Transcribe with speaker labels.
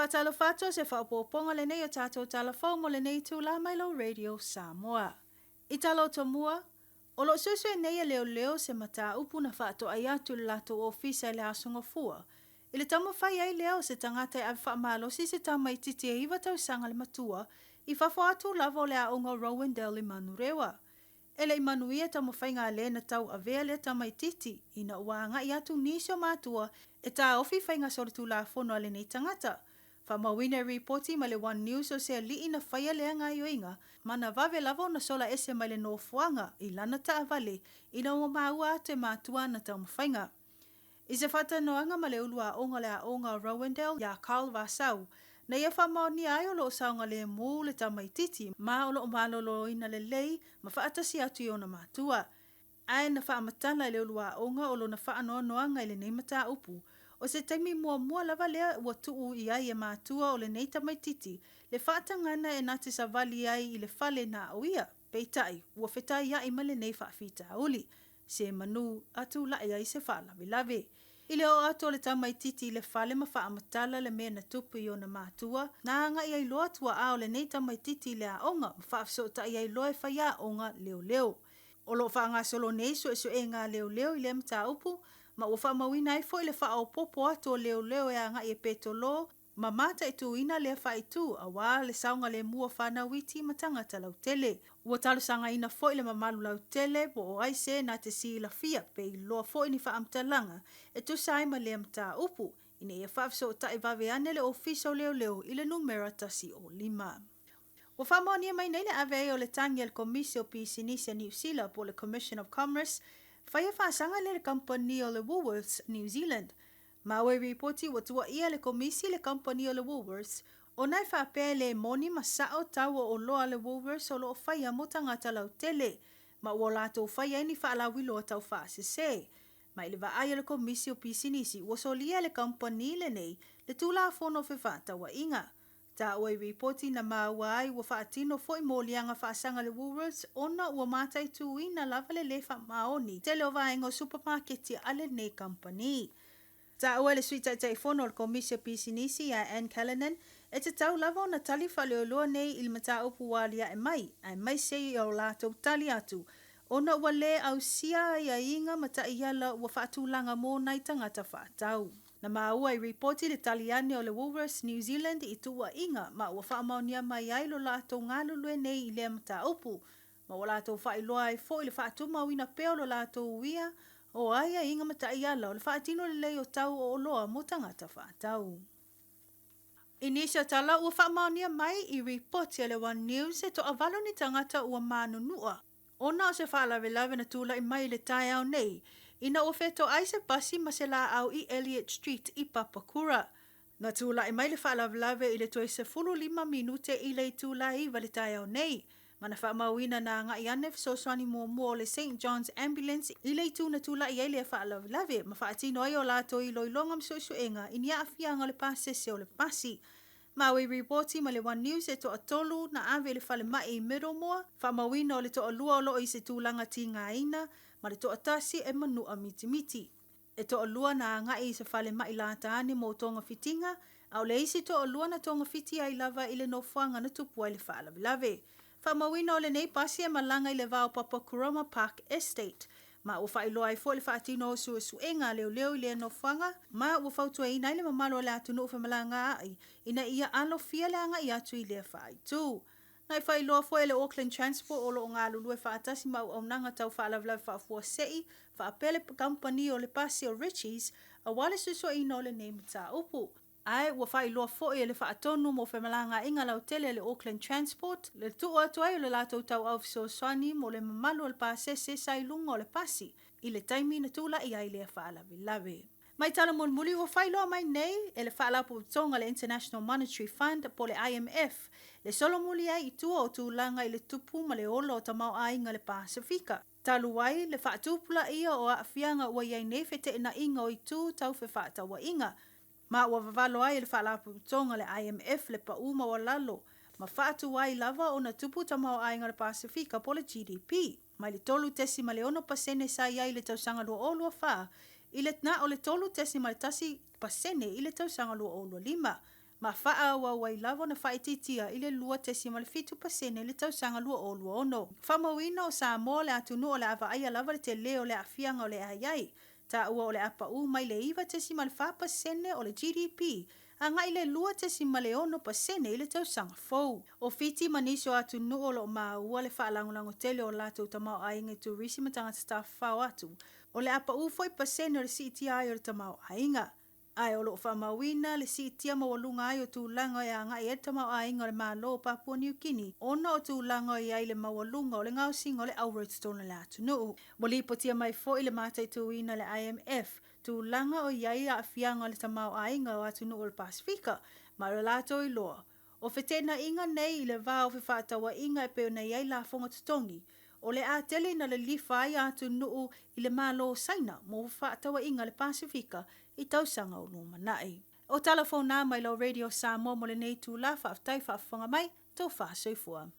Speaker 1: whaatalo whātua se whaapoponga le nei o tātou talafau mo le nei tū la Mailo Radio Samoa. I talo to mua, o lo susue nei a leo se mata upu na whaato ai atu le lato ofisa le asunga fua. I le tamo whai ai leo se tangata e awha malosi se tamai titi e iwa tau sanga le matua, I whafo atu lavo le aonga Rowendale I manurewa. Ele I manuia tamo whai ngā le na tau avea le tamai titi, ina uanga I atu nisio matua, e tā ofi whai ngā soritu la fono ale nei tangata. Whamawina reporti ma le One News o se li ina whaia lea ngā yoinga, mana vave lavo na sola ese mai le no fuanga I lana ta avale, ina o maua te matua na tau mawhainga. I se whata noanga ma le ulua onga le aonga Rowendale ya Carl Vasau, na ia whamao ni ai o lo saunga le mū le tamai titi, ma o lo malolo ina le lei, ma whaatasi atu I ona matua. Ai na whaamatala le ulua onga o lo na whaanoa noanga I le neimata upu, o se taimi mua lava lea ua tuu I ai e matua o le nei tamai titi, le whaatangana e nati sa vali ai I le fale na oia, peitai, ua whetai ia I ma le nei whaafita uli, se manu atu lai ai se whaalawe. I le o ato le tamai titi I le fale ma whaamatala le mea na tupu I ona matua, na anga I ai loa tua ao le nei tamai titi le aonga, ma whaafsota I ai loa e whaia onga leo. O lo whaanga solo nei so e ngā leo I le mta upu, ma ua whaamawina ai fo I le whaao popo ato leo e anga I e petolo, ma mata I tu ina le whaitu, a wā le saunga le mua whana witi ma tangata lau tele. Ua talusanga ina fo I le mamalu lau tele, po o ai se na te si la fia, pe I loa fo I ni whaamtalanga, e tu sai ma le mta upu, ina ia whaafso ta I vave ane le ofiso leo I le numera tasi o 5. Ua whamonia mai nei le ave o le tangi al komisio pi sinisia New Zealand po le Commission of Commerce, whaia whaasanga le company o le Woolworths New Zealand. Mawe reporti wa tua ia le komisi le company o le Woolworths, o nai whaapea le moni ma sao tau o loa le Woolworths o lo whaia mo tangata lau tele, ma ua lato whaia ni whaalawilo o tau whaasese. Ma ile vaaya le komisi o pisinisi, ua solia le company le nei, le tula fono whewhata wa inga. Ta oi reporti na mawai ua whaatino foi molianga whaasanga le Woolworths ona ua matai tuina lava le lefa maoni tele o vaenga supermarketi ale nei company. Ta ua le suita tai fono le komisi pisinisi a Ann Callanan e te tau lava na tali whaleoloa nei il mata upu walia e mai se I o lato tali atu. Ona ua le au sia ia inga mata iala ua whaatulanga mō nai tangata whaatau. Na maua I reporti le taliane o le Woolworths New Zealand I tua inga ma ua whaamaunia mai ai lo lato ngalulue nei I le mata upu. Ma ua lato whailoa ai fo I le whaatumawina peo lo lato uia o aia inga mata iala o le whaatino le lei o tau o loa mo tangata whaatau. Inisha tala ua whaamaunia mai I reporti le One News e to avalo ni tangata ua manunua. Ona o se whaalawe na tula I mai le tai au nei, ina o feto ai se pasi ma se la au I Elliot Street I Papakura. Na tula I mai le whaalawe I le toi se 15 minute I le tula I vale tai au nei. Mana whaamawina na nga I ane fsoswani mua le St. John's Ambulance I le tu na tula I le whaalawe, ma whaatino ai o lato I loilonga msuenga I nia afianga le pasese o le pasi. Maui reporti ma le One News e to atolu na ave le fale mai I Middlemore, whamawina o le to alua o lo I se tūlanga ti ngā ina, ma le to atasi e manua mitimiti. E to alua na ngai se fale mai la taani mo tonga fitinga, au le isi to alua na tonga fiti ai lava I le no fuanga na tupu ai le whaalawe. Whamawina o le nei pasi e malanga I le vao Papa Kuroma Park Estate, ma ua whailoa ai fo le whaatino o suenga leo I le no fuanga, ma ua whautua I nai le mamalo le atunu uwha malanga ai, ina ia alo fia le anga I atu I le whaitu. Nai whailoa fo le Auckland Transport o lo ngā lulue whaatasi ma ua unanga tau whaalawlawe whaafua sei, whaapele company o le pasi o Richies, a wale susua ina o le nei mata upu. Ai, ua whailoa fo le whaatonu mo whamalanga inga lau tele le Auckland Transport, le tu atu ai o le lato tau au fiso swani mo le mamalu al pasese sailunga o le pasi, I le taimi na tula I ai le whaalawe. Mai tala mulmuli ua whailoa mai nei, e le whaalapu tonga le International Monetary Fund po le IMF, le solomuli ai I tua o tūlanga I le tupu ma le olo o tamau ainga le Pasifika. Taluai, le whaatupula ia o afianga ua iai nefete ina inga o I tu tau whewhata wa inga. Ma ua vavalo ai le whaalapu tonga le IMF le pauma wa lalo, ma whaatu ai lava o na tupu tamau ainga le Pasifika po le GDP. Mai le tolu tesi ma le 1% sa iai le tausanga lua o lua wha, I le tna o le tolu tesi ma le tasi pasene I le tausanga lua o lua 5. Ma faa wa wai lava na faititia ile lua tesi ma le 5% le tausanga lua o lua ono. Famawina o Samoa le atunu o le avaia lava le te leo le afianga o le ayai. Ta ua o le apa mai le iwa tesi ma le 5% o le GDP. Anga ile lua tesi ma le ono pasene ile tausanga fou. O fiti maniso atunu o lo ua le faalangulango tele o lato tamao ainga turisi matanga staff fao atu. O le apa foi pasene o le CTI o le tamao ainga. Ai o lo whamawina le si tia mawalunga ai o tūlanga e anga e tamau ainga le malo o Papua New Guinea. Ona o tūlanga i ai le mawalunga o le ngau singa o le Aurate Stone le atunu. Wali potia mai fo i le mātai tuina le IMF. Tūlanga o iai a afianga le tamau ainga o atunu o le Pasifika. Ma le lato i loa. O fetena inga nei i le vao whewhatawa inga e peo na iai la fonga tutongi. O le a tele na le lifa ai atu nuu i le malo saina mo whaatawa inga le Pasifika i tausanga o luma nai. O telefona mai lo Radio Samoa mo le nei tū la whaaftai whaafanga mai tau whaasoifua.